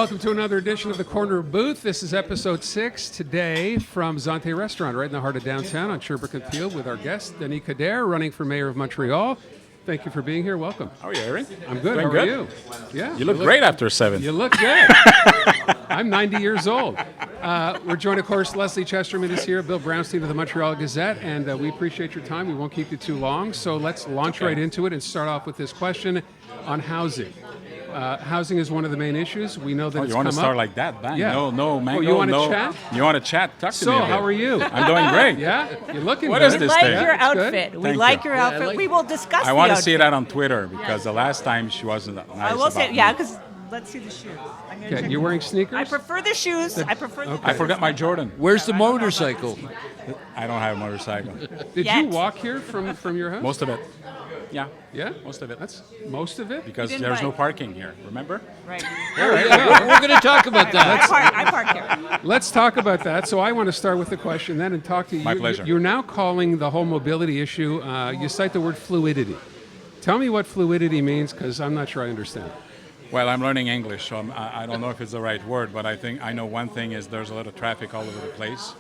Welcome to another edition of The Corner Booth. This is episode 6 today from Zante Restaurant right in the heart of downtown on Sherbrooke and Field with our guest, Denis Coderre, running for mayor of Montreal. Thank you for being here. Welcome. How are you, Aaron? I'm good. Doing How good? are you? Yeah. You look great after 7. You look good. I'm 90 years old. We're joined, of course, Leslie Chesterman is here, Bill Brownstein of the Montreal Gazette, and we appreciate your time. We won't keep you too long, so let's launch right into it and start off with this question on housing. Housing is one of the main issues. We know that it's you want come to start up. like that? Bang. Yeah. No, mango, you want to no. chat? You want to chat? Talk to me a bit. How are you? I'm doing great. Yeah? You're looking What good. is We this like thing? your That's good. outfit. We Thank like you. your outfit. We will discuss I want the to see outfit. that on Twitter because the last time she wasn't nice I will say, about yeah, me. because let's see the shoes. I'm gonna Okay, check you're them. wearing sneakers? I prefer the shoes. I prefer the I forgot my Jordan. Where's the motorcycle? I don't have a motorcycle. Did Yet. you walk here from your house? Most of it. Yeah. Yeah? Most of it. That's most of it? Because didn't there's no bike. parking here. Remember? Right. We're going to talk about that. I park here. Let's talk about that. So I want to start with the question then and talk to you. My pleasure. You're now calling the whole mobility issue, you cite the word fluidity. Tell me what fluidity means, because I'm not sure I understand. Well, I'm learning English, so I don't know if it's the right word, but I know one thing is there's a lot of traffic all over the place.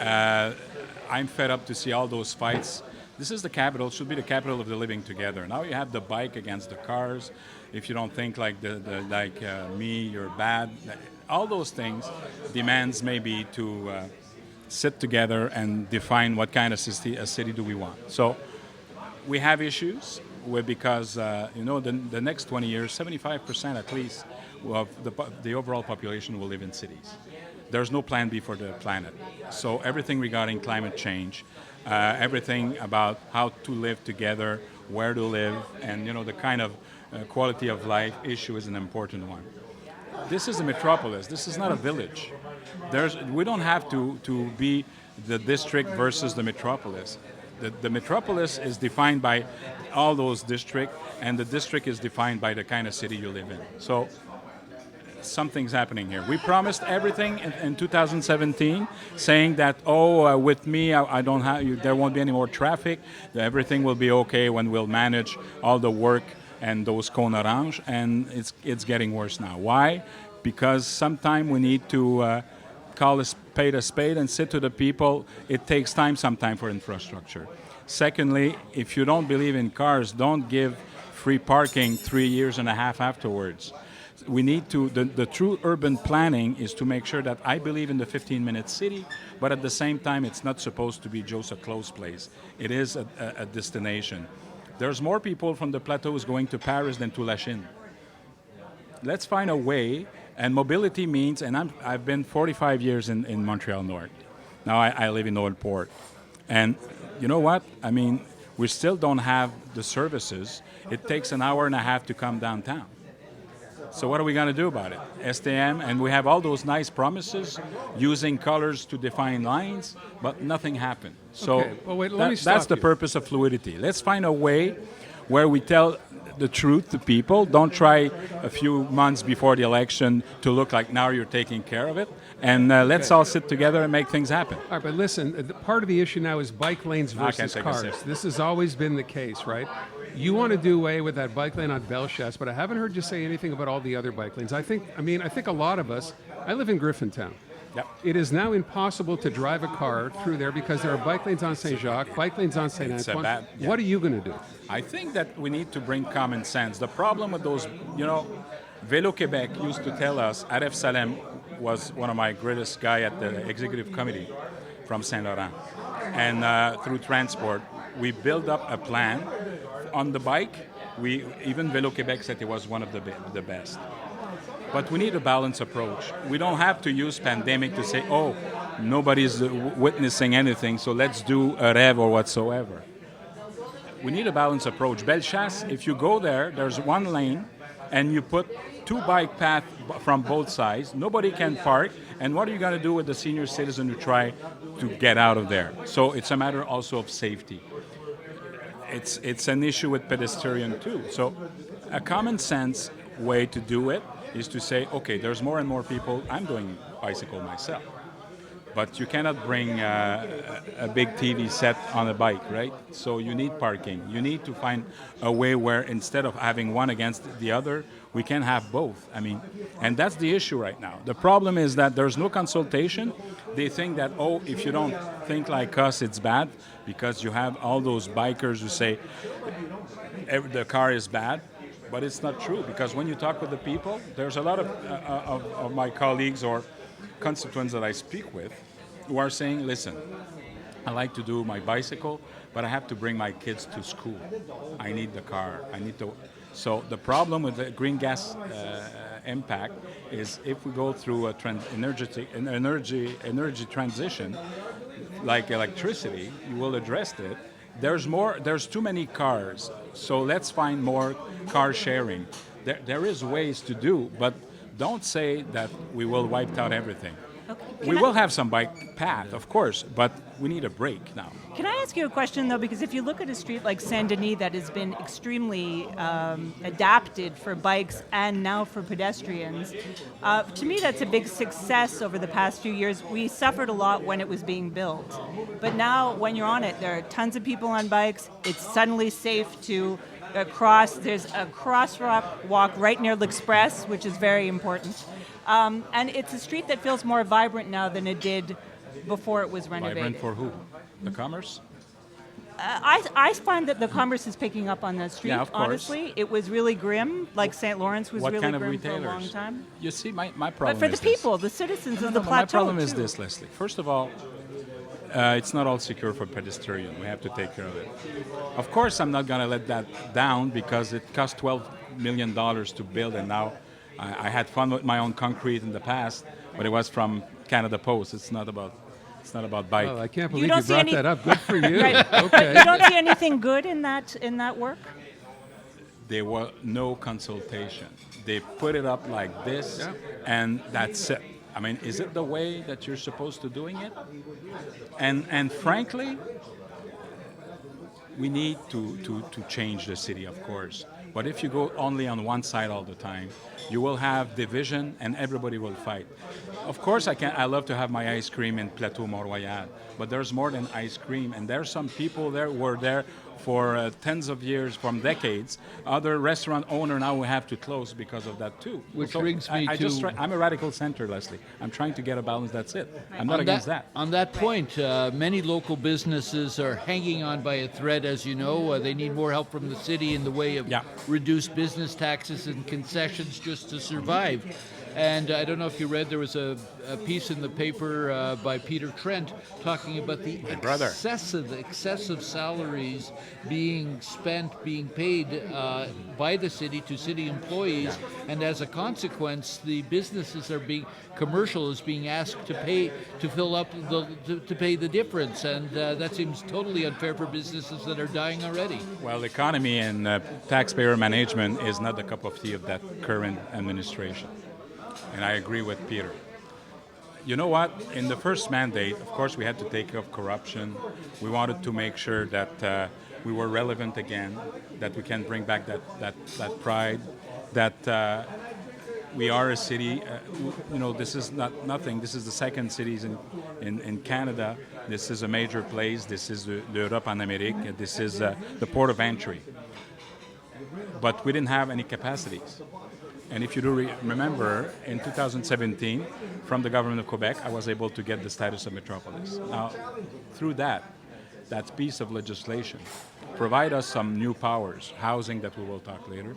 I'm fed up to see all those fights. This is the capital, should be the capital of the living together. Now you have the bike against the cars. If you don't think like me, you're bad. All those things demands maybe to sit together and define what kind of city do we want. So we have issues because the next 20 years, 75% at least of the overall population will live in cities. There's no plan B for the planet. So everything regarding climate change, everything about how to live together, where to live, and the kind of quality of life issue is an important one. This is a metropolis. This is not a village. We don't have to be the district versus the metropolis. The metropolis is defined by all those districts, and the district is defined by the kind of city you live in. So something's happening here. We promised everything in 2017, saying that, with me, I don't have, there won't be any more traffic. Everything will be okay when we'll manage all the work and those cônes orange, and it's getting worse now. Why? Because sometime we need to call a spade and sit to the people. It takes time sometime for infrastructure. Secondly, if you don't believe in cars, don't give free parking 3 years and a half afterwards. We need to, the true urban planning is to make sure that I believe in the 15-minute city, but at the same time, it's not supposed to be just a closed place. It is a destination. There's more people from the plateaus going to Paris than to La Chine. Let's find a way, and mobility means, and I've been 45 years in Montreal North. Now I live in Old Port. And you know what? I mean, we still don't have the services. It takes an hour and a half to come downtown. So what are we going to do about it? STM, and we have all those nice promises, using colors to define lines, but nothing happened. So Okay, well, wait, let me stop that's the you. purpose of fluidity. Let's find a way where we tell the truth to people. Don't try a few months before the election to look like now you're taking care of it. And let's all sit together and make things happen. All right, but listen, part of the issue now is bike lanes I can't versus take a cars. sip. This has always been the case, right? You want to do away with that bike lane on Bellechasse, but I haven't heard you say anything about all the other bike lanes. I think a lot of us, I live in Griffintown. Yep. It is now impossible to drive a car through there because there are bike lanes on Saint Jacques, bike lanes on Saint It's a Antoine. bad- yeah. What are you going to do? I think that we need to bring common sense. The problem with those, Vélo Québec used to tell us, Aref Salem was one of my greatest guy at the executive committee from Saint Laurent. And through transport, we built up a plan. On the bike, even Vélo Québec said it was one of the best. But we need a balanced approach. We don't have to use pandemic to say, nobody's witnessing anything, so let's do a rêve or whatsoever. We need a balanced approach. Bellechasse, if you go there, there's one lane, and you put 2 bike paths from both sides. Nobody can park. And what are you going to do with the senior citizen who try to get out of there? So it's a matter also of safety. It's an issue with pedestrian too. So a common sense way to do it is to say, okay, there's more and more people. I'm doing bicycle myself. But you cannot bring a big TV set on a bike, right? So you need parking. You need to find a way where instead of having one against the other, we can have both. I mean, and that's the issue right now. The problem is that there's no consultation. They think that, oh, if you don't think like us, it's bad, because you have all those bikers who say the car is bad. But it's not true, because when you talk with the people, there's a lot of my colleagues or constituents that I speak with who are saying, listen, I like to do my bicycle, but I have to bring my kids to school. I need the car. I need to. So the problem with the green gas impact is if we go through a energy transition, like electricity, you will address it. There's too many cars, so let's find more car sharing. There is ways to do, but don't say that we will wipe out everything. Okay. We will have some bike path, of course, but we need a break now. Can I ask you a question, though? Because if you look at a street like Saint-Denis that has been extremely adapted for bikes and now for pedestrians, to me that's a big success over the past few years. We suffered a lot when it was being built. But now when you're on it, there are tons of people on bikes. It's suddenly safe to cross. There's a crosswalk right near l'Express, which is very important. And it's a street that feels more vibrant now than it did before it was renovated. Vibrant for who? The commerce? I find that the commerce is picking up on that street, Yeah, of course. Honestly. It was really grim, like St. Lawrence was What really kind of grim retailers? for a long time. You see, my problem But for the is this. people, the citizens of the No, plateau, my problem is too. this, Leslie. First of all, it's not all secure for pedestrian. We have to take care of it. Of course, I'm not going to let that down because it cost $12 million to build, and now I had fun with my own concrete in the past, but it was from Canada Post. It's not about bike. Well, I can't You believe you, don't see brought any- that up. Good for you. Right. Okay. You don't see anything good in that work? There was no consultation. They put it up like this, Yeah. and that's it. I mean, is it the way that you're supposed to doing it? And frankly, we need to change the city, of course. But if you go only on one side all the time, you will have division and everybody will fight. Of course, I love to have my ice cream in Plateau Mont-Royal, but there's more than ice cream, and there's some people there who were there for tens of years, from decades. Other restaurant owner now will have to close because of that too. Which brings me to- I'm a radical center, Leslie. I'm trying to get a balance. That's it. I'm not against that. On that point, many local businesses are hanging on by a thread, as you know. They need more help from the city in the way of Yeah. reduced business taxes and concessions just to survive. And I don't know if you read, there was a piece in the paper by Peter Trent talking about the brother. excessive salaries being paid by the city to city employees, and as a consequence, the businesses commercial is being asked to pay to fill up to pay the difference, and that seems totally unfair for businesses that are dying already. Well, economy and taxpayer management is not the cup of tea of that current administration. And I agree with Peter. You know what? In the first mandate, of course, we had to take care of corruption. We wanted to make sure that we were relevant again, that we can bring back that pride, that we are a city. This is not nothing. This is the second cities in Canada. This is a major place. This is l'Europe en Amérique. This is the port of entry. But we didn't have any capacities. And if you do remember, in 2017, from the government of Quebec, I was able to get the status of metropolis. Now, through that piece of legislation, provide us some new powers, housing that we will talk later.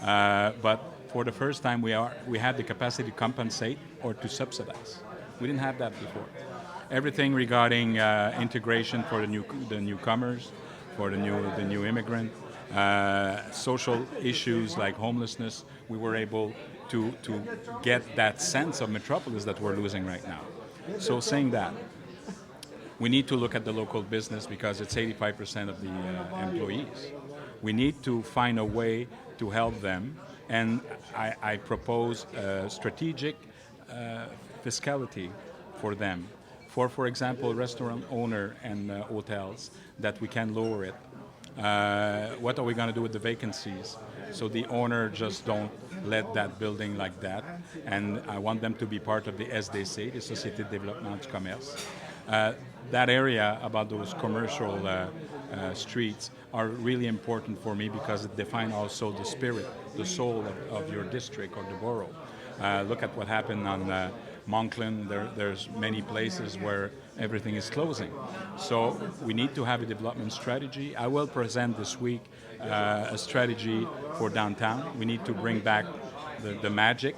But for the first time, we had the capacity to compensate or to subsidize. We didn't have that before. Everything regarding integration for the newcomers, for the new immigrant. Social issues like homelessness, we were able to get that sense of metropolis that we're losing right now. So saying that, we need to look at the local business because it's 85% of the employees. We need to find a way to help them, and I propose strategic fiscality for them. For example, restaurant owner and hotels, that we can lower it. What are we going to do with the vacancies? So the owner just don't led that building like that, and I want them to be part of the SDC, the Société de Développement du Commerce. That area about those commercial streets are really important for me because it defines also the spirit, the soul of your district or the borough. Look at what happened on Montreal. There's many places where everything is closing. So we need to have a development strategy. I will present this week a strategy for downtown. We need to bring back the magic.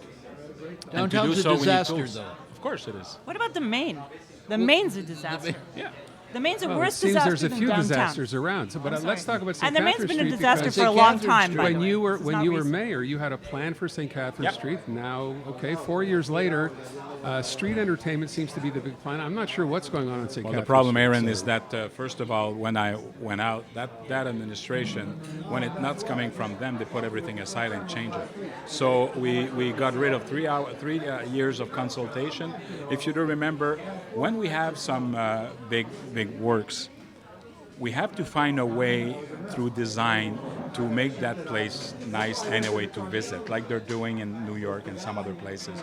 And to do Downtown's so, a we need disaster, tools. though. Of course it is. What about the Maine? The Maine's a disaster. Yeah. The Maine's a Well, it worse seems disaster there's a than few downtown. disasters around. So, but let's talk about St. And the Maine's Catherine been a Street disaster because for a St. long Catherine time. Street. by the when way. you were It's when not you were recent. mayor, you had a plan for St. Catherine Yep. Street. Now, okay, 4 years later, street entertainment seems to be the big plan. I'm not sure what's going on in St. Well, Catherine the problem, Street, Aaron, so- is that first of all, when I went out, that administration, when it's not coming from them, they put everything aside and change it. So we got rid of 3 years of consultation. If you do remember, when we have some big works, we have to find a way through design to make that place nice anyway to visit, like they're doing in New York and some other places.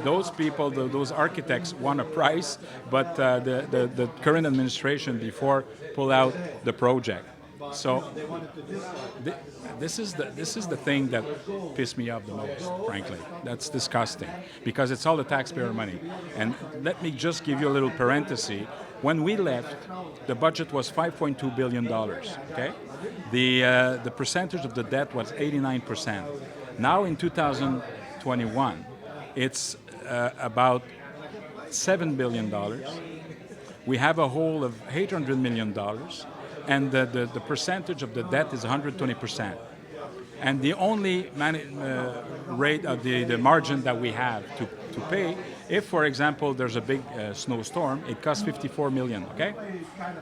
Those people, those architects want a price, but the current administration before pull out the project. So this is the thing that pissed me off the most, frankly. That's disgusting because it's all the taxpayer money. And let me just give you a little parenthesis. When we left, the budget was $5.2 billion. Okay, the percentage of the debt was 89%. Now in 2021, it's about $7 billion. We have a hole of $800 million, and the percentage of the debt is 120%. And the only rate of the margin that we have to pay, if, for example, there's a big snowstorm, it costs $54 million, okay?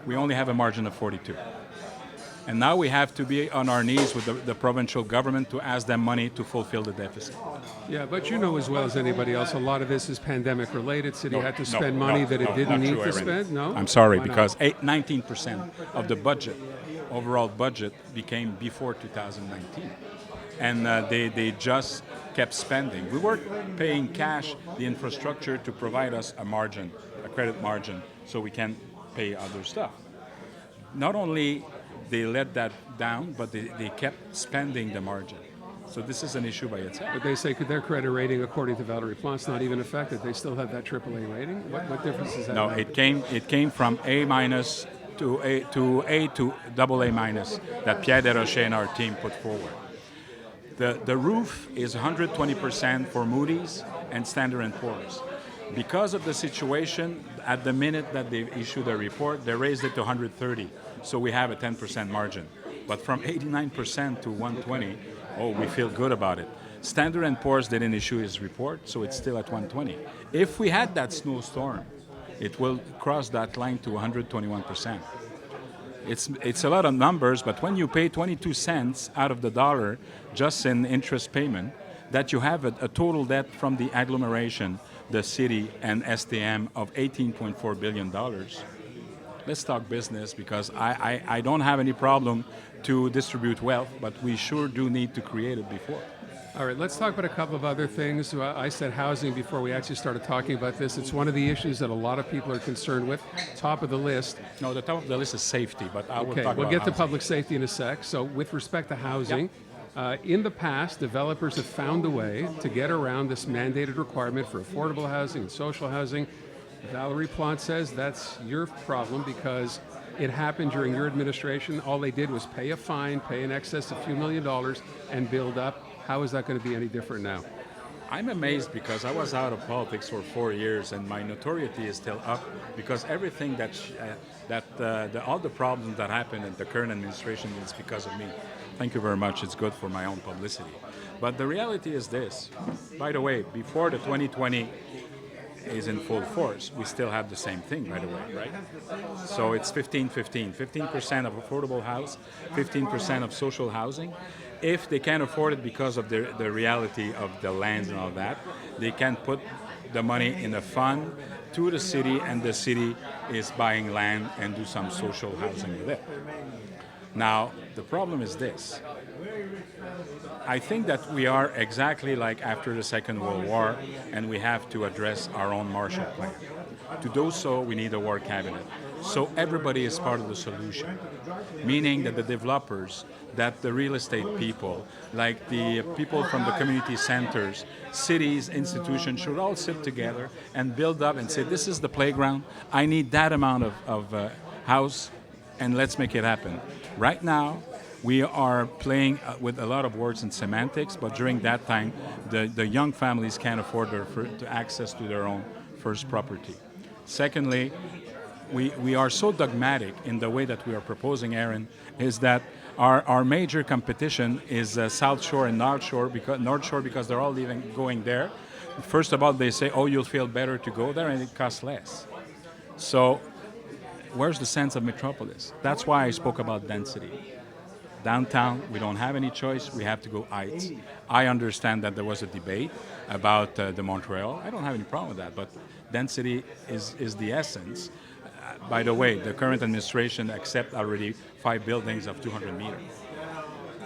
We only have a margin of 42. And now we have to be on our knees with the provincial government to ask them money to fulfill the deficit. Yeah, but you know as well as anybody else, a lot of this is pandemic related. City had to spend money that it no, didn't not need true, to Aaron. spend. No, I'm sorry, Why not? because 19% of the budget, overall budget, became before 2019. And they just kept spending. We were paying cash the infrastructure to provide us a margin, a credit margin, so we can pay other stuff. Not only they let that down, but they kept spending the margin. So this is an issue by itself. But they say their credit rating, according to Valerie Plante's, not even affected. They still have that AAA rating. What difference is that? No, make? it came from A minus to A to double A minus that Pierre Desrochers and our team put forward. The roof is 120% for Moody's and Standard & Poor's. Because of the situation, at the minute that they issued a report, they raised it to 130. So we have a 10% margin. But from 89% to 120, we feel good about it. Standard & Poor's didn't issue his report, so it's still at 120. If we had that snowstorm, it will cross that line to 121%. It's a lot of numbers, but when you pay 22 cents out of the dollar just in interest payment, that you have a total debt from the agglomeration, the city, and STM of $18.4 billion. Let's talk business, because I don't have any problem to distribute wealth, but we sure do need to create it before. All right, let's talk about a couple of other things. I said housing before we actually started talking about this. It's one of the issues that a lot of people are concerned with. Top of the list. No, the top of the list is safety, but I will talk about We'll get to housing. public safety in a sec. So with respect to housing, in the past, developers have found a way to get around this mandated requirement for affordable housing and social housing. Valerie Plante says that's your problem because it happened during your administration. All they did was pay a fine, pay in excess of a few $1 million, and build up. How is that going to be any different now? I'm amazed because I was out of politics for 4 years and my notoriety is still up because everything all the problems that happened in the current administration is because of me. Thank you very much. It's good for my own publicity. But the reality is this. By the way, before the 2020 is in full force, we still have the same thing, by the way, right? So it's 15-15. 15% of affordable house, 15% of social housing. If they can't afford it because of the reality of the lands and all that, they can put the money in a fund to the city, and the city is buying land and do some social housing with it. Now, the problem is this. I think that we are exactly like after the Second World War, and we have to address our own Marshall Plan. To do so, we need a war cabinet. So everybody is part of the solution, meaning that the developers, that the real estate people, like the people from the community centers, cities, institutions, should all sit together and build up and say, this is the playground, I need that amount of house, and let's make it happen. Right now, we are playing with a lot of words and semantics, but during that time, the young families can't afford to access to their own first property. Secondly, we are so dogmatic in the way that we are proposing, Aaron, is that our major competition is South Shore and North Shore because they're all going there. First of all, they say, oh, you'll feel better to go there, and it costs less. So where's the sense of metropolis? That's why I spoke about density. Downtown, we don't have any choice. We have to go heights. I understand that there was a debate about the Montreal. I don't have any problem with that, but density is the essence. By the way, the current administration accept already 5 buildings of 200 meters.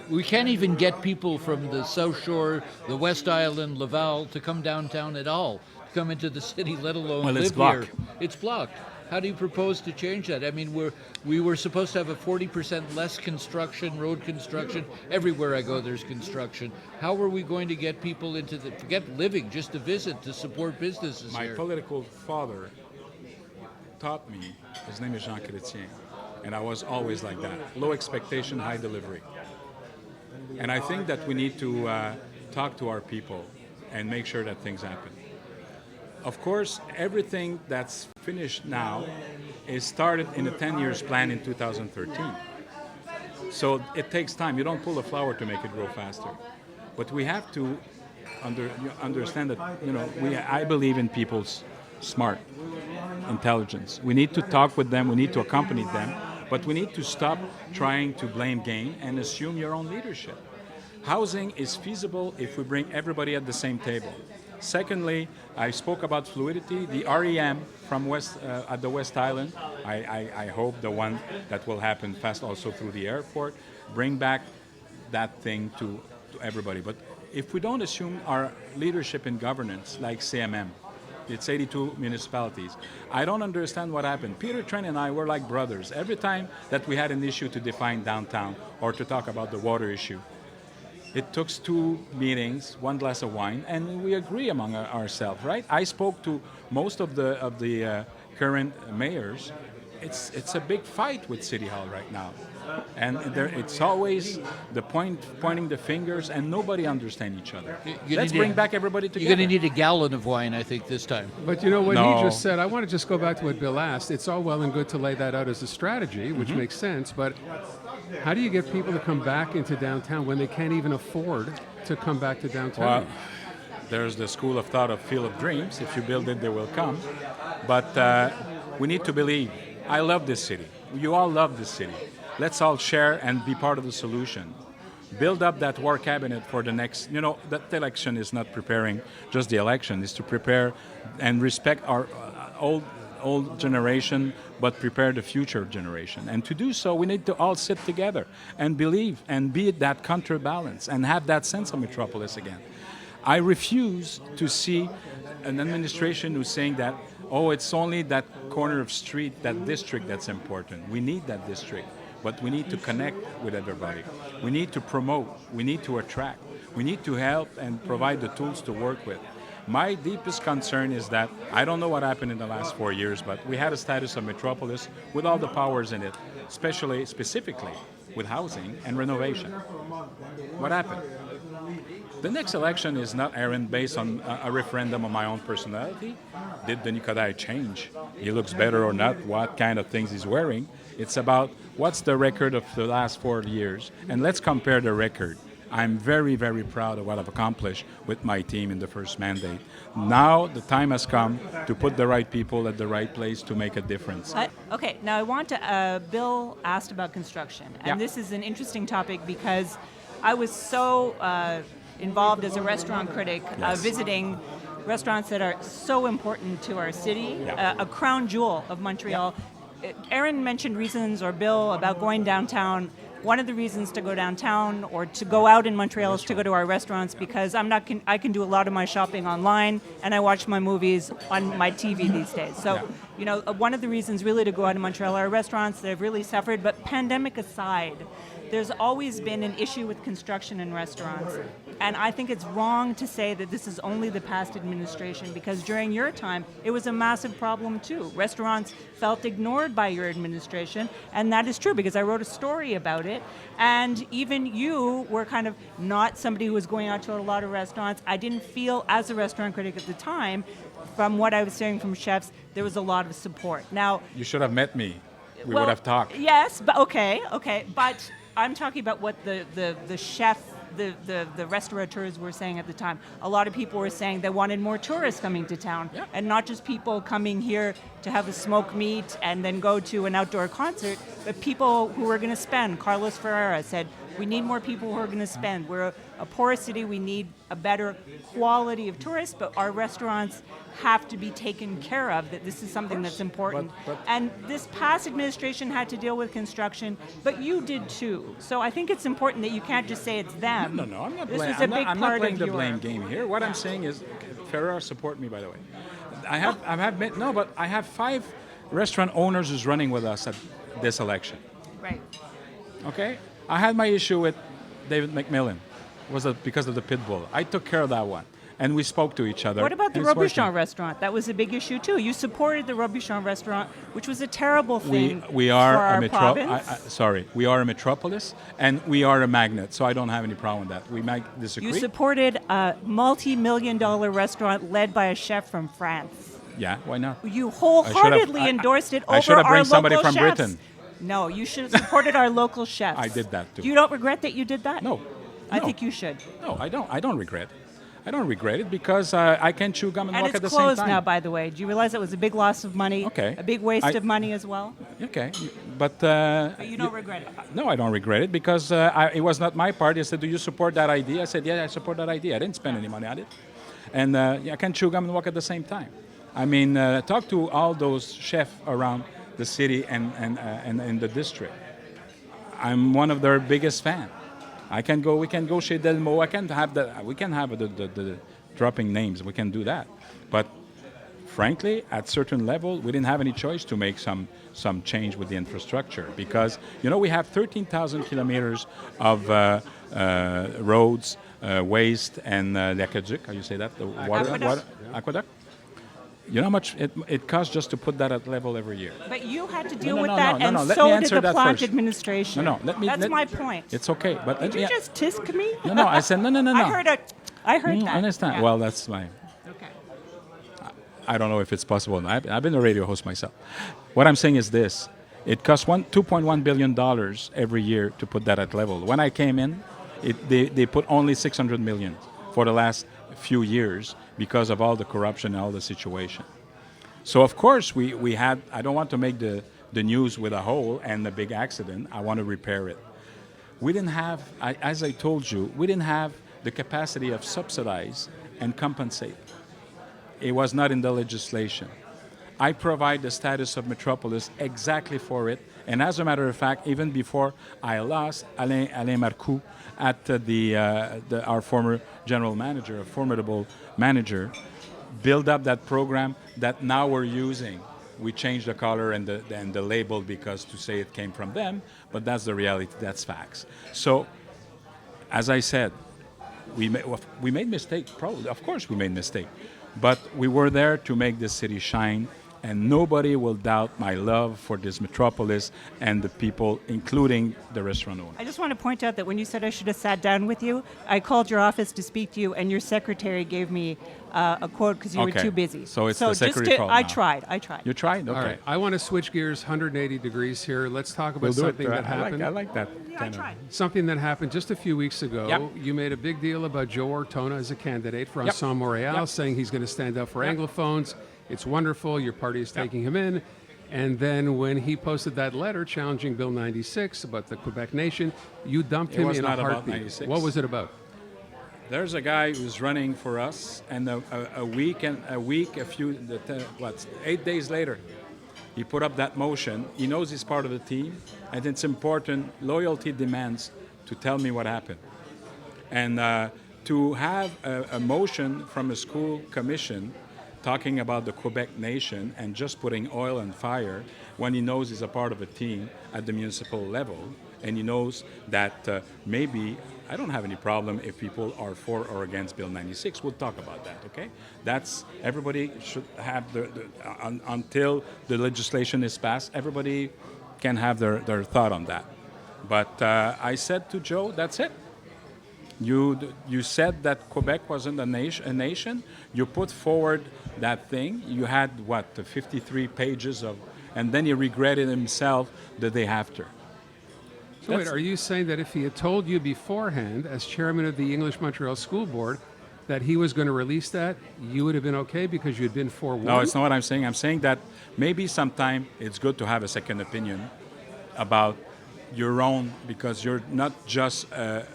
We can't even get people from the South Shore, the West Island, Laval to come downtown at all, to come into the city, let alone live here. It's blocked. How do you propose to change that? I mean, we were supposed to have a 40% less construction, road construction. Everywhere I go, there's construction. How are we going to get people into forget living, just to visit, to support businesses here? My political father taught me, his name is Jean Chrétien, and I was always like that. Low expectation, high delivery. And I think that we need to talk to our people and make sure that things happen. Of course, everything that's finished now is started in a 10 years plan in 2013. So it takes time. You don't pull a flower to make it grow faster. But we have to understand that, I believe in people's smart intelligence. We need to talk with them. We need to accompany them. But we need to stop trying to blame game and assume your own leadership. Housing is feasible if we bring everybody at the same table. Secondly, I spoke about fluidity. The REM from at the West Island, I hope the one that will happen fast also through the airport, bring back that thing to everybody. But if we don't assume our leadership in governance, like CMM, it's 82 municipalities. I don't understand what happened. Peter Tren and I were like brothers. Every time that we had an issue to define downtown or to talk about the water issue, it took 2 meetings, 1 glass of wine, and we agree among ourselves, right? I spoke to most of the current mayors. It's a big fight with City Hall right now, and it's always the pointing the fingers, and nobody understands each other. Let's bring back everybody together. You're going to need a gallon of wine, I think, this time. But you know what he just said, I want to just go back to what Bill asked. It's all well and good to lay that out as a strategy, which makes sense, but how do you get people to come back into downtown when they can't even afford to come back to downtown? Well, there's the school of thought of Field of Dreams. If you build it, they will come. But we need to believe. I love this city. You all love this city. Let's all share and be part of the solution. Build up that war cabinet for the next, that election is not preparing just the election, it's to prepare and respect our old generation, but prepare the future generation. And to do so, we need to all sit together and believe and be that counterbalance and have that sense of metropolis again. I refuse to see an administration who's saying that, oh, it's only that corner of street, that district that's important. We need that district, but we need to connect with everybody. We need to promote. We need to attract. We need to help and provide the tools to work with. My deepest concern is that, I don't know what happened in the last 4 years, but we had a status of metropolis with all the powers in it, specifically with housing and renovation. What happened? The next election is not, Aaron, based on a referendum on my own personality. Did Denis Coderre change? He looks better or not? What kind of things he's wearing? It's about what's the record of the last 4 years, and let's compare the record. I'm very, very proud of what I've accomplished with my team in the first mandate. Now the time has come to put the right people at the right place to make a difference. Okay, now I want to, Bill asked about construction, and this is an interesting topic because I was so involved as a restaurant critic, visiting restaurants that are so important to our city, a crown jewel of Montreal. Aaron mentioned reasons, or Bill, about going downtown. one of the reasons to go downtown or to go out in Montreal is to go to our restaurants because I can do a lot of my shopping online and I watch my movies on my TV these days. So, one of the reasons really to go out in Montreal are restaurants that have really suffered. But pandemic aside, there's always been an issue with construction in restaurants. And I think it's wrong to say that this is only the past administration because during your time, it was a massive problem too. Restaurants felt ignored by your administration, and that is true because I wrote a story about it. And even you were kind of not somebody who was going out to a lot of restaurants. I didn't feel, as a restaurant critic at the time, from what I was hearing from chefs, there was a lot of support. Now, You should have met me. We would have talked. Yes, but okay. But I'm talking about what the chef, the restaurateurs were saying at the time. A lot of people were saying they wanted more tourists coming to town, and not just people coming here to have a smoked meat and then go to an outdoor concert, but people who were going to spend. Carlos Ferreira said, we need more people who are going to spend. We're a poor city. We need a better quality of tourists, but our restaurants have to be taken care of, that this is something that's important. But and this past administration had to deal with construction, but you did too. So I think it's important that you can't just say it's them. No, I'm not This blaming. was a big I'm not part playing of the your- blame game here. What I'm saying is, Ferrer support me, by the way. I have 5 restaurant owners who's running with us at this election. Right. Okay, I had my issue with David McMillan. Was it because of the pit bull? I took care of that one, and we spoke to each other. What about the and it's working. Robuchon restaurant? That was a big issue too. You supported the Robuchon restaurant, which was a terrible thing We are for our a province. we are a metropolis, and we are a magnet. So I don't have any problem with that. We might disagree. You supported a multi-million-dollar restaurant led by a chef from France. Yeah, why not? You wholeheartedly endorsed it over I should have our bring somebody local from chefs. Britain. No, you should have supported our local chefs. I did that too. You don't regret that you did that? No. I No. think you should. No, I don't. I don't regret. I don't regret it because I can chew gum and And walk it's at the same closed time. now, by the way. Do you realize it was a big loss of money? Okay. A big waste I- of money as well? Okay, but But you don't regret it. no, I don't regret it because it was not my part. They said, "Do you support that idea?" I said, "Yeah, I support that idea." I didn't spend any money on it, and I can chew gum and walk at the same time. I mean, talk to all those chefs around the city and in the district. I'm one of their biggest fan. We can go chez Delmo. We can have the dropping names. We can do that, but frankly, at certain level, we didn't have any choice to make some change with the infrastructure because we have 13,000 kilometers of roads, waste, and the aqueduct. How you say that? The aqueduct. You know how much it costs just to put that at level every year? But you had to deal no, with no, that, no, no, and let me so did answer the that Plante first. administration. No, let me. That's my point. It's okay, but Did you just tisk me? No. I said no. I heard that. I Yeah. understand. Well, that's my. Okay. I don't know if it's possible. I've been a radio host myself. What I'm saying is this: it costs $2.1 billion every year to put that at level. When I came in, they put only $600 million for the last few years because of all the corruption and all the situation. So of course we had. I don't want to make the news with a hole and a big accident. I want to repair it. We didn't have, as I told you, we didn't have the capacity of subsidize and compensate. It was not in the legislation. I provide the status of metropolis exactly for it. And as a matter of fact, even before I lost, Alain Marcoux at our former general manager, a formidable manager, build up that program that now we're using. We changed the color and the label because to say it came from them, but that's the reality, that's facts. So, as I said, we made mistake, probably, of course we made mistake, but we were there to make this city shine, and nobody will doubt my love for this metropolis and the people, including the restaurant owner. I just want to point out that when you said I should have sat down with you, I called your office to speak to you, and your secretary gave me a quote because you were too busy. So it's the secretary fault I now. tried. You tried? Okay. All right, I want to switch gears 180 degrees here. Let's talk about We'll do something it. that happened. I like that. Yeah, I kind of- tried. Something that happened just a few weeks ago. Yep. You made a big deal about Joe Ortona as a candidate for Yep. Ensemble Montreal, Yep. saying he's going to stand up for Yep. Anglophones. It's wonderful. Your party is taking him in. And then when he posted that letter challenging Bill 96 about the Quebec nation, you dumped It him was in not a about heartbeat. 96. What was it about? There's a guy who's running for us, and a week, 8 days later, He put up that motion. He knows he's part of the team, and it's important. Loyalty demands to tell me what happened. And to have a motion from a school commission talking about the Quebec nation and just putting oil on fire when he knows he's a part of a team at the municipal level, and he knows that maybe I don't have any problem if people are for or against Bill 96. We'll talk about that, okay? That's, everybody should have until the legislation is passed, everybody can have their thought on that. But I said to Joe, that's it. You said that Quebec wasn't a nation. You put forward that thing. You had, 53 pages of, and then he regretted himself the day after. So wait, are you saying that if he had told you beforehand, as chairman of the English Montreal School Board, that he was going to release that, you would have been okay because you'd been forewarned? No, it's not what I'm saying. I'm saying that maybe sometime it's good to have a second opinion about your own, because you're not just a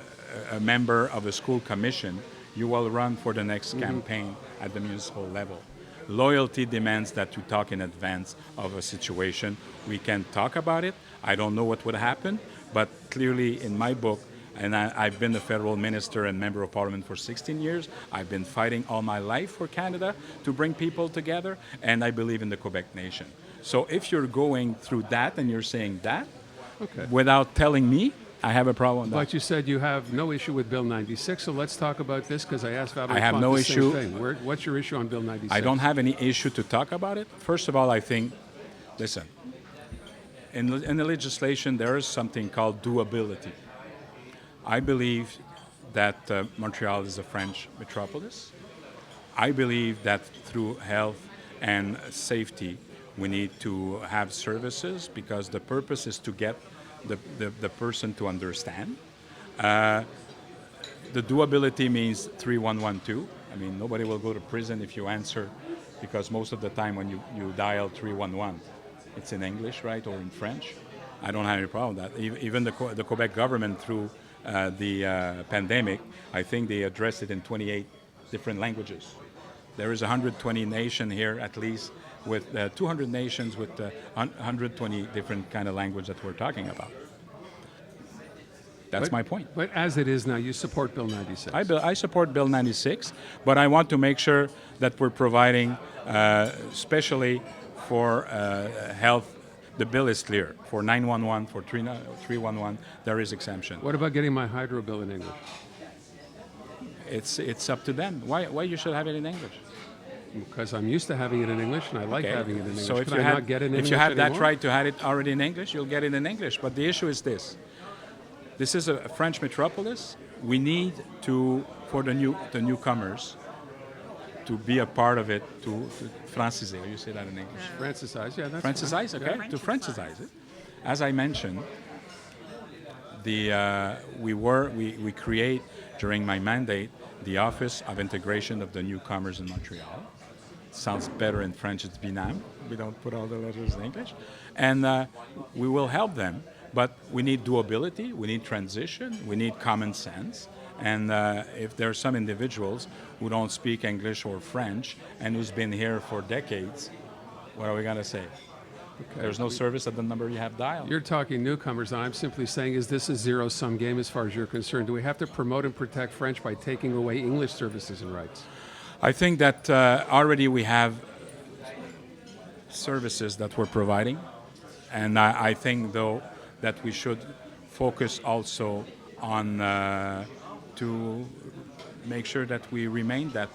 member of a school commission, you will run for the next campaign at the municipal level. Loyalty demands that you talk in advance of a situation. We can talk about it. I don't know what would happen, but clearly in my book, and I've been a federal minister and member of parliament for 16 years. I've been fighting all my life for Canada to bring people together, and I believe in the Quebec nation. So if you're going through that and you're saying that, without telling me, I have a problem with that. But you said you have no issue with Bill 96, so let's talk about this, because I asked Valerie I have Plante no the issue. same thing. What's your issue on Bill 96? I don't have any issue to talk about it. First of all, I think, listen, in the legislation there is something called doability. I believe that Montreal is a French metropolis. I believe that through health and safety we need to have services, because the purpose is to get the person to understand. The doability means 3112. I mean, nobody will go to prison if you answer, because most of the time when you dial 311, it's in English, right, or in French. I don't have any problem with that. Even the Quebec government, through the pandemic, I think they addressed it in 28 different languages. There is 120 nations here, at least, with 200 nations with 120 different kind of language that we're talking about. That's my point. But as it is now, you support Bill 96. I support Bill 96, but I want to make sure that we're providing, especially for health, the bill is clear. For 911, for 311, there is exemption. What about getting my hydro bill in English? It's up to them. Why you should have it in English? Because I'm used to having it in English, and I like having it in English. So if Can you I not get it in English if you have that anymore? right to have it already in English, you'll get it in English. But the issue is this: this is a French metropolis. We need for the newcomers to be a part of it, to franciser. You say that in English? Francisize, yeah, that's Francisize, fine. okay? Yeah. To francisize it. As I mentioned, we create during my mandate the Office of Integration of the Newcomers in Montreal. Sounds better in French, it's BINAM. We don't put all the letters in English. And we will help them, but we need doability, we need transition, we need common sense. And if there are some individuals who don't speak English or French and who's been here for decades, what are we going to say? Okay. There's no service at the number you have dialed. You're talking newcomers, and I'm simply saying, is this a zero-sum game as far as you're concerned? Do we have to promote and protect French by taking away English services and rights? I think that already we have services that we're providing, and I think, though, that we should focus also on to make sure that we remain that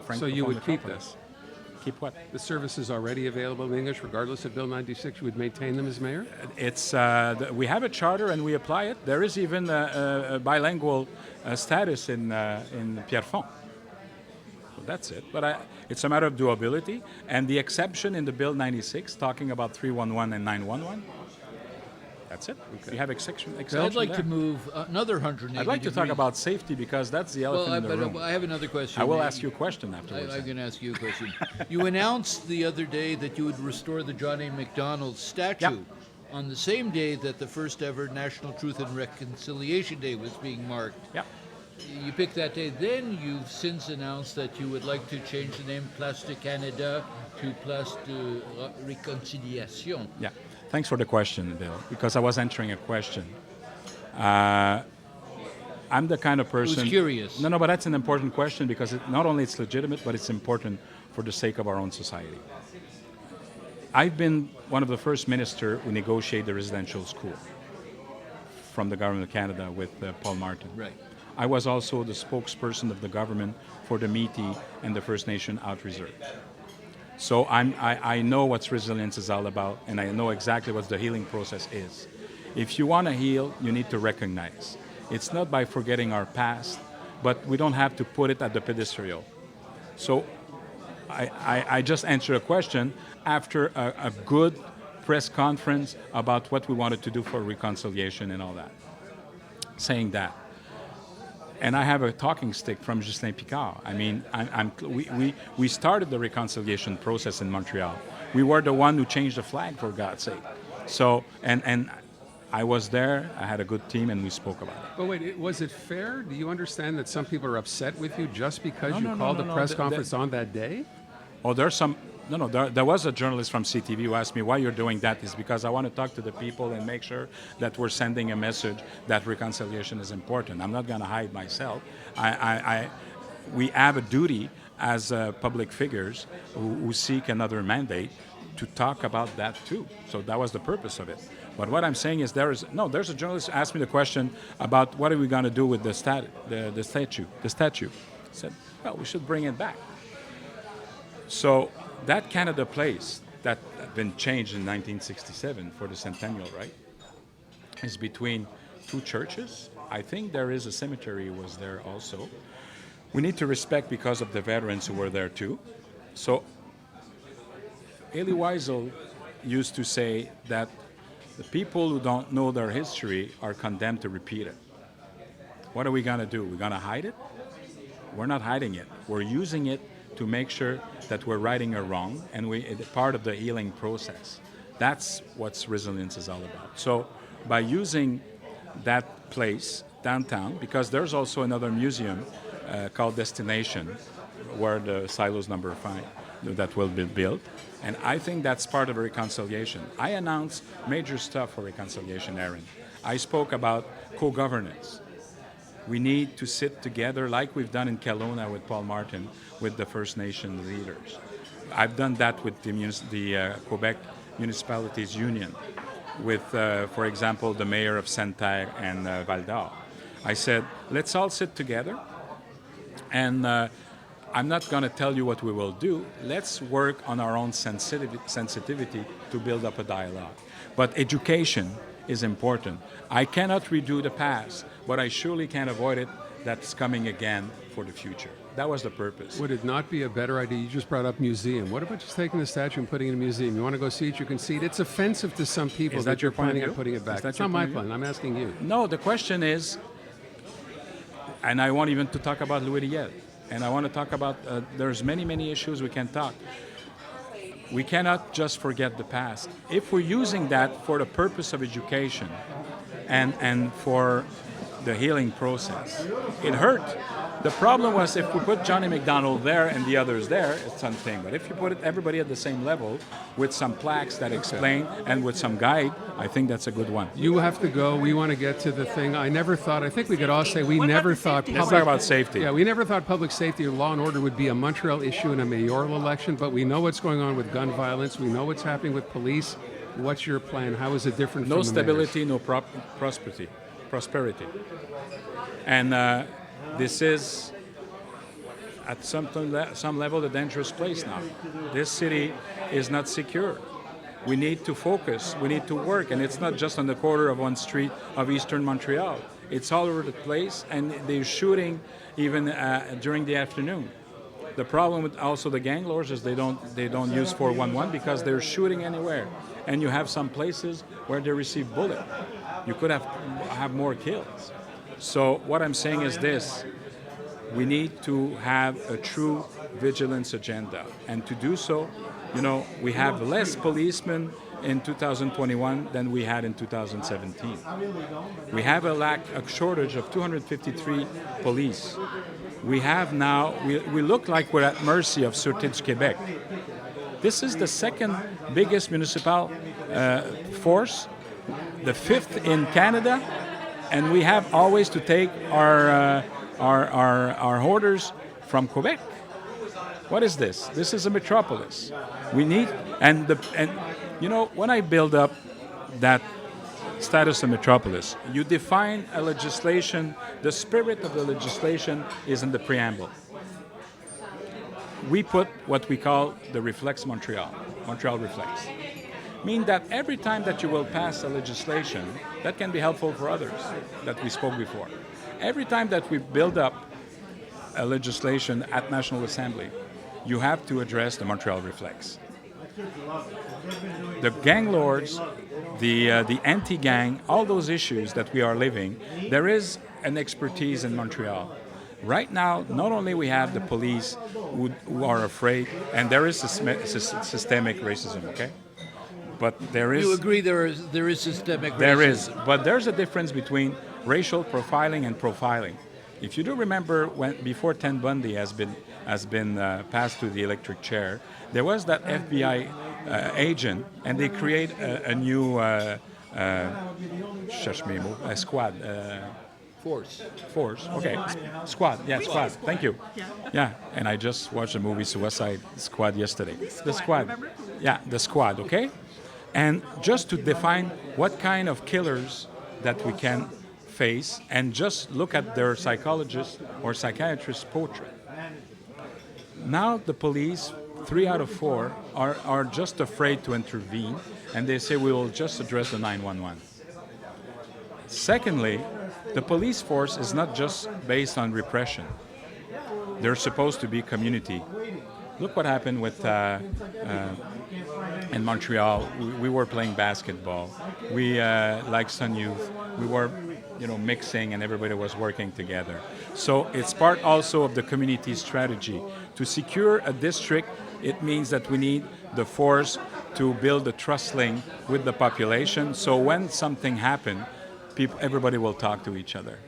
French. So you would keep this? Keep what? The services already available in English, regardless of Bill 96, you would maintain them as mayor? It's we have a charter and we apply it. There is even a bilingual status in Pierrefonds. So that's it. But it's a matter of doability. And the exception in the Bill 96, talking about 311 and 911, that's it. Okay. We have exception I'd like there. to move another 180 I'd like to talk degrees. about safety, because that's the elephant in the room. I have another question. I will ask you a question afterwards. I'm going to ask you a question. You announced the other day that you would restore the John A. Macdonald statue on the same day that the first ever National Truth and Reconciliation Day was being marked. Yeah. you picked that day. Then you've since announced that you would like to change the name Place de Canada to Place de Réconciliation. Yeah. Thanks for the question, Bill, because I was answering a question. I'm the kind of person. I was curious. No, but that's an important question because not only it's legitimate, but it's important for the sake of our own society. I've been one of the first ministers who negotiated the residential school from the government of Canada with Paul Martin. Right. I was also the spokesperson of the government for the Métis and the First Nation Out Reserve. So I know what resilience is all about, and I know exactly what the healing process is. If you want to heal, you need to recognize. It's not by forgetting our past, but we don't have to put it at the pedestal. So I just answered a question after a good press conference about what we wanted to do for reconciliation and all that. Saying that. And I have a talking stick from Justin Picard. I mean, we started the reconciliation process in Montreal. We were the one who changed the flag, for God's sake. So, and I was there, I had a good team, and we spoke about it. But wait, was it fair? Do you understand that some people are upset with you just because you called the press conference on that day? Oh, there's some. There was a journalist from CTV who asked me why you're doing that. Is because I want to talk to the people and make sure that we're sending a message that reconciliation is important. I'm not going to hide myself. We have a duty as public figures who seek another mandate to talk about that too. So that was the purpose of it. But what I'm saying is there's a journalist who asked me the question about what are we going to do with the statue. I said, well, we should bring it back. So that Canada Place that had been changed in 1967 for the centennial, right, is between two churches. I think there is a cemetery was there also. We need to respect because of the veterans who were there too. So Elie Wiesel used to say that the people who don't know their history are condemned to repeat it. What are we going to do? We're going to hide it? We're not hiding it. We're using it to make sure that we're righting a wrong, and it's part of the healing process. That's what resilience is all about. So by using that place downtown, because there's also another museum called Destination, where the silos number 5 that will be built, and I think that's part of a reconciliation. I announced major stuff for reconciliation, Aaron. I spoke about co-governance. We need to sit together like we've done in Kelowna with Paul Martin, with the First Nation leaders. I've done that with the Quebec Municipalities Union, with, for example, the mayor of Sainte-Terre and Val d'Or. I said, let's all sit together, and I'm not going to tell you what we will do. Let's work on our own sensitivity to build up a dialogue. But education is important. I cannot redo the past, but I surely can't avoid it that's coming again for the future. That was the purpose. Would it not be a better idea? You just brought up museum. What about just taking the statue and putting it in a museum? You want to go see it, you can see it. It's offensive to some people Is that that you're your point of planning on view? putting it back. Is that It's your not my point of view? plan. I'm asking you. No, the question is, and I want even to talk about Louis Riel, and I want to talk about, there's many issues we can talk. We cannot just forget the past. If we're using that for the purpose of education and for the healing process, it hurt. The problem was if we put Johnny McDonald there and the others there, it's something. But if you put everybody at the same level with some plaques that explain and with some guide, I think that's a good one. You have to go. We want to get to the thing. I think we could all say we What about never the thought safety? Let's talk about safety. Yeah, we never thought public safety or law and order would be a Montreal issue in a mayoral election, but we know what's going on with gun violence. We know what's happening with police. What's your plan? How is it different No from the mayor's? stability, no prosperity. And this is, at some level, a dangerous place now. This city is not secure. We need to focus. We need to work. And it's not just on the corner of one street of Eastern Montreal. It's all over the place, and they're shooting even during the afternoon. The problem with also the gang lords is they don't use 411 because they're shooting anywhere. And you have some places where they receive bullet. You could have more kills. So what I'm saying is this: we need to have a true vigilance agenda, and to do so, we have less policemen in 2021 than we had in 2017. We have a shortage of 253 police. We have now, we look like we're at mercy of Sûreté du Québec. This is the second biggest municipal force, the fifth in Canada, and we have always to take our orders from Quebec. What is this? This is a metropolis. We need, and you know, when I build up that status of metropolis, you define a legislation, the spirit of the legislation is in the preamble. We put what we call the Reflex Montreal Reflex. Mean that every time that you will pass a legislation, that can be helpful for others that we spoke before. Every time that we build up a legislation at National Assembly, you have to address the Montreal Reflex. The gang lords, the anti-gang, all those issues that we are living, there is an expertise in Montreal. Right now, not only we have the police who are afraid, and there is systemic racism, okay? But there is... You agree there is systemic racism? There is, but there's a difference between racial profiling and profiling. If you do remember, before Ted Bundy has been passed to the electric chair, there was that FBI agent, and they create a new squad. Force. Okay. Squad. Yeah, squad. Thank you. Yeah. And I just watched the movie Suicide Squad yesterday. The squad. Yeah, the squad. Okay. And just to define what kind of killers that we can face, and just look at their psychologist or psychiatrist portrait. Now the police, 3 out of 4, are just afraid to intervene, and they say we will just address the 911. Secondly, the police force is not just based on repression. They're supposed to be community. Look what happened with in Montreal. We were playing basketball. We like Sun Youth. We were, mixing, and everybody was working together. So it's part also of the community strategy. To secure a district, it means that we need the force to build a trust link with the population. So when something happens, everybody will talk to each other.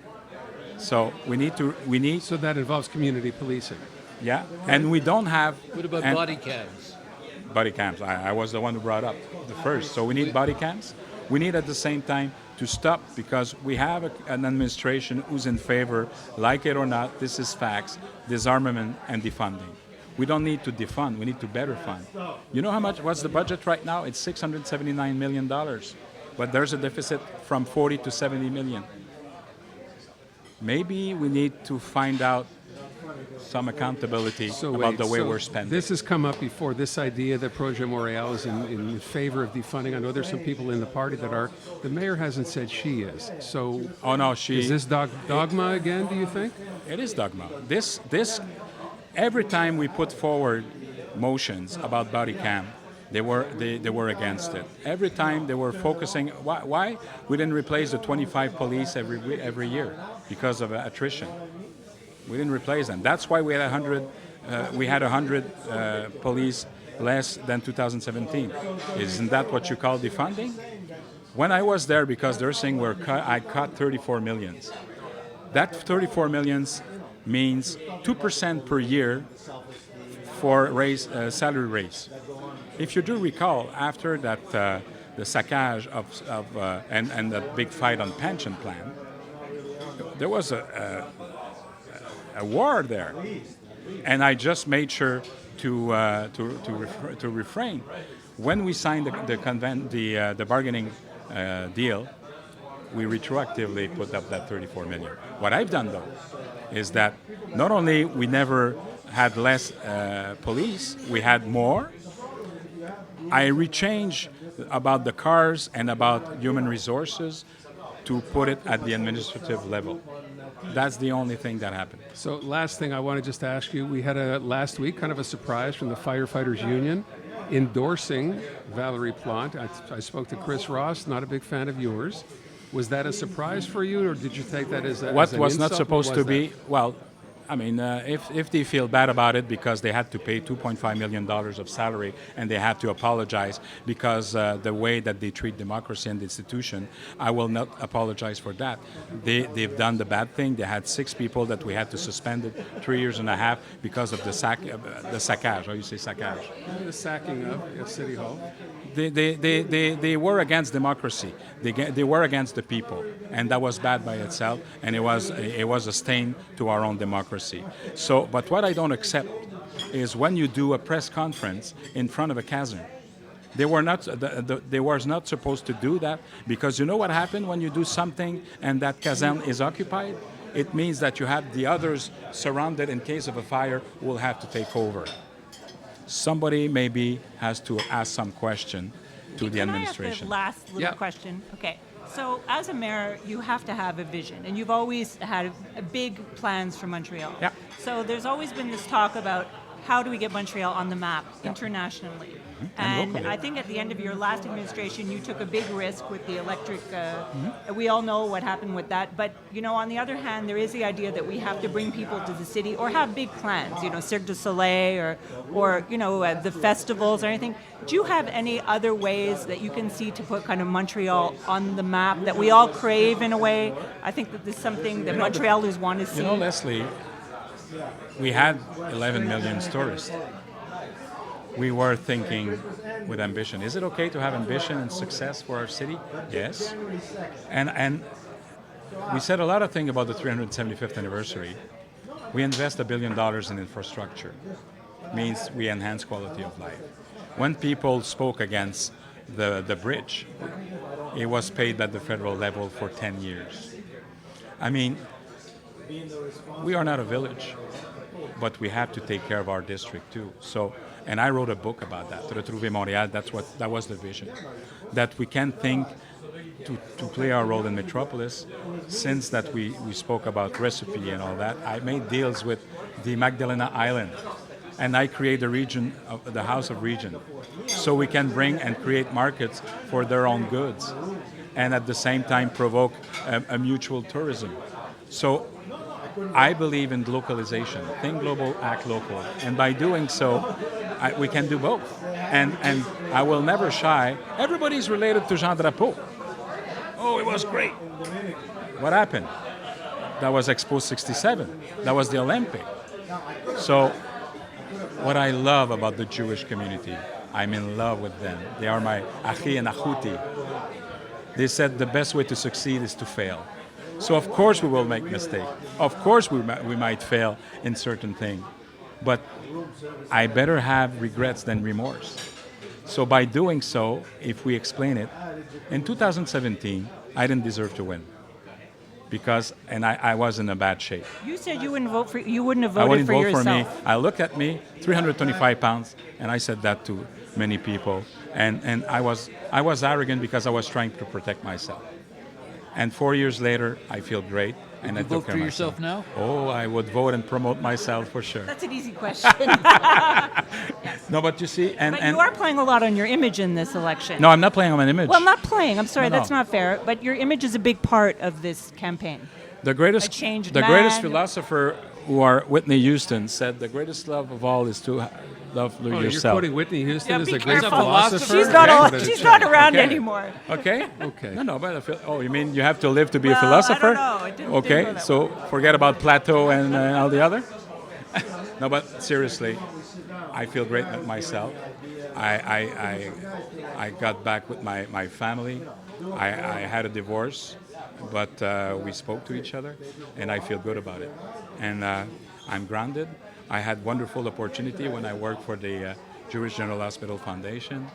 So we need. So that involves community policing. Yeah, and we don't have. What about body cams? Body cams. I was the one who brought up the first. So we need body cams. We need at the same time to stop, because we have an administration who's in favor, like it or not, this is facts, disarmament and defunding. We don't need to defund, we need to better fund. You know what's the budget right now? It's $679 million, but there's a deficit from 40 to 70 million. Maybe we need to find out some accountability about the way we're spending. This has come up before, this idea that Projet Montréal is in favor of defunding. I know there's some people in the party that are. The mayor hasn't said she is. So, is this dogma again, do you think? It is dogma. This every time we put forward motions about body cam, they were against it. Every time they were focusing. Why we didn't replace the 25 police every year? Because of attrition. We didn't replace them. That's why we had 100. We had 100 police less than 2017. Isn't that what you call defunding? When I was there, because they're saying I cut 34 millions. That 34 millions means 2% per year for salary raise. If you do recall, after that the saccage and the big fight on pension plan, there was a war there, and I just made sure to refrain. When we signed the bargaining deal, we retroactively put up that 34 million. What I've done though is that not only we never had less police, we had more. I rechanged about the cars and about human resources to put it at the administrative level. That's the only thing that happened. So last thing I want to just ask you, we had last week kind of a surprise from the Firefighters Union endorsing Valerie Plante. I spoke to Chris Ross, not a big fan of yours. Was that a surprise for you, or did you take that as an What was insult? not supposed to be, well, I mean, if they feel bad about it because they had to pay $2.5 million of salary and they had to apologize because the way that they treat democracy and the institution, I will not apologize for that. They've done the bad thing. They had 6 people that we had to suspend it 3 years and a half because of the saccage. How you say saccage? The sacking of City Hall. They were against democracy. They were against the people, and that was bad by itself. And it was a stain to our own democracy. So, but what I don't accept is when you do a press conference in front of a caserne. They were not supposed to do that, because you know what happened when you do something and that caserne is occupied? It means that you have the others surrounded in case of a fire who will have to take over. Somebody maybe has to ask some question to the administration. Can I ask the last little question? Okay. So as a mayor, you have to have a vision, and you've always had big plans for Montreal. Yeah. So there's always been this talk about how do we get Montreal on the map internationally. And locally. I think at the end of your last administration, you took a big risk with the electric. We all know what happened with that. But, on the other hand, there is the idea that we have to bring people to the city or have big plans, Cirque du Soleil or the festivals or anything. Do you have any other ways that you can see to put kind of Montreal on the map that we all crave in a way? I think that this is something that Montrealers want to see. Leslie, we had 11 million tourists. We were thinking with ambition. Is it okay to have ambition and success for our city? Yes. And we said a lot of things about the 375th anniversary. We invest $1 billion in infrastructure. Means we enhance quality of life. When people spoke against the bridge, it was paid at the federal level for 10 years. I mean, we are not a village, but we have to take care of our district too. So, and I wrote a book about that, Retrouver Montréal. That was the vision, that we can think to play our role in Metropolis. Since that we spoke about recipe and all that, I made deals with the Magdalena Island, and I create a region, the House of Region, so we can bring and create markets for their own goods, and at the same time provoke a mutual tourism. So I believe in localization. Think global, act local. And by doing so, we can do both. And I will never shy. Everybody's related to Jean Drapeau. Oh, it was great. What happened? That was Expo 67. That was the Olympic. So what I love about the Jewish community, I'm in love with them. They are my achi and achuti. They said the best way to succeed is to fail. So of course we will make mistakes. Of course we might fail in certain things. But I better have regrets than remorse. So by doing so, if we explain it, in 2017, I didn't deserve to win. Because I was in a bad shape. You said you wouldn't have voted I wouldn't for vote yourself. for me. I looked at me, 325 pounds, and I said that to many people. And I was arrogant because I was trying to protect myself. And 4 years later, I feel great. And I Would you took vote care for of yourself myself. now? Oh, I would vote and promote myself for sure. That's an easy question. No, but you see, But you are playing a lot on your image in this election. no, I'm not playing on an image. Well, not playing. I'm sorry, No. that's not fair. But your image is a big part of this campaign. The greatest, A changed the greatest man. philosopher, Whitney Houston, said the greatest love of all is to love Oh, you're yourself. quoting Whitney Houston Yeah, as be a great careful. philosopher? She's not, Okay. she's not around Okay. anymore. Okay? Okay. No, but you mean you have to live to be Well, a philosopher? I don't know. It didn't Okay, go that so forget about Plato and all the other? No, but seriously, I feel great with myself. I got back with my family. I had a divorce, but we spoke to each other, and I feel good about it. And I'm grounded. I had wonderful opportunity when I worked for the Jewish General Hospital Foundation.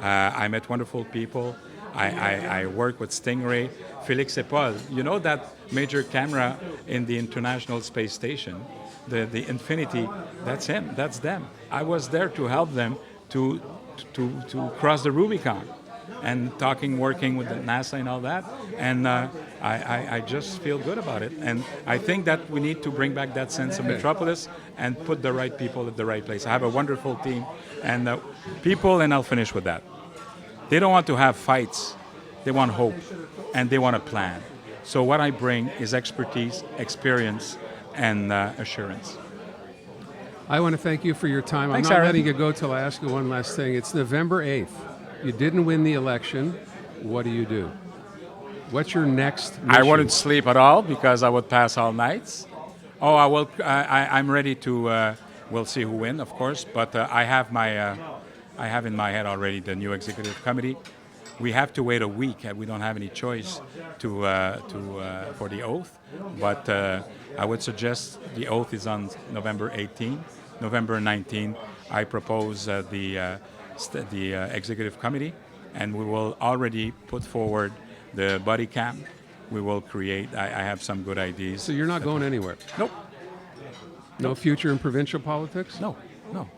I met wonderful people. I work with Stingray, Félix et Paul. You know that major camera in the International Space Station, the Infinity, that's him, that's them. I was there to help them to cross the Rubicon and working with the NASA and all that. And I just feel good about it. And I think that we need to bring back that sense of metropolis and put the right people at the right place. I have a wonderful team and people, and I'll finish with that. They don't want to have fights. They want hope, and they want a plan. So what I bring is expertise, experience, and assurance. I want to thank you for your time. Thanks, I'm not Aaron. letting you go till I ask you one last thing. It's November 8th. You didn't win the election. What do you do? What's your next mission? I wouldn't sleep at all because I would pass all nights. Oh, I will. I'm ready to. We'll see who wins, of course. But I have in my head already the new executive committee. We have to wait a week. We don't have any choice for the oath. But I would suggest the oath is on November 18. November 19, I propose the executive committee, and we will already put forward the body cam. We will create. I have some good ideas. So you're not going anywhere? Nope. No future in provincial politics? No.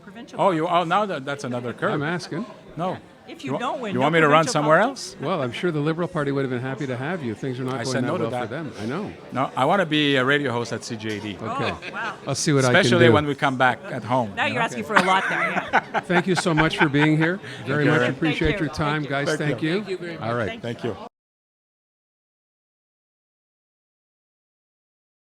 Provincial Oh, now that's another curve. I'm asking. No. If you don't win, you no want me to run provincial somewhere politics? else? Well, I'm sure the Liberal Party would have been happy to have you. Things are not I going said that no to well for that. them. I know. No, I want to be a radio host at CJD. Okay. Oh, wow. I'll see what I can do. Especially when we come back at home. Now you're asking for a lot there. Yeah. Thank you so much for being here. Very you, much Aaron. appreciate Thank you. your time, Thank you. guys. Thank you. Thank you very much. All right. Thank you.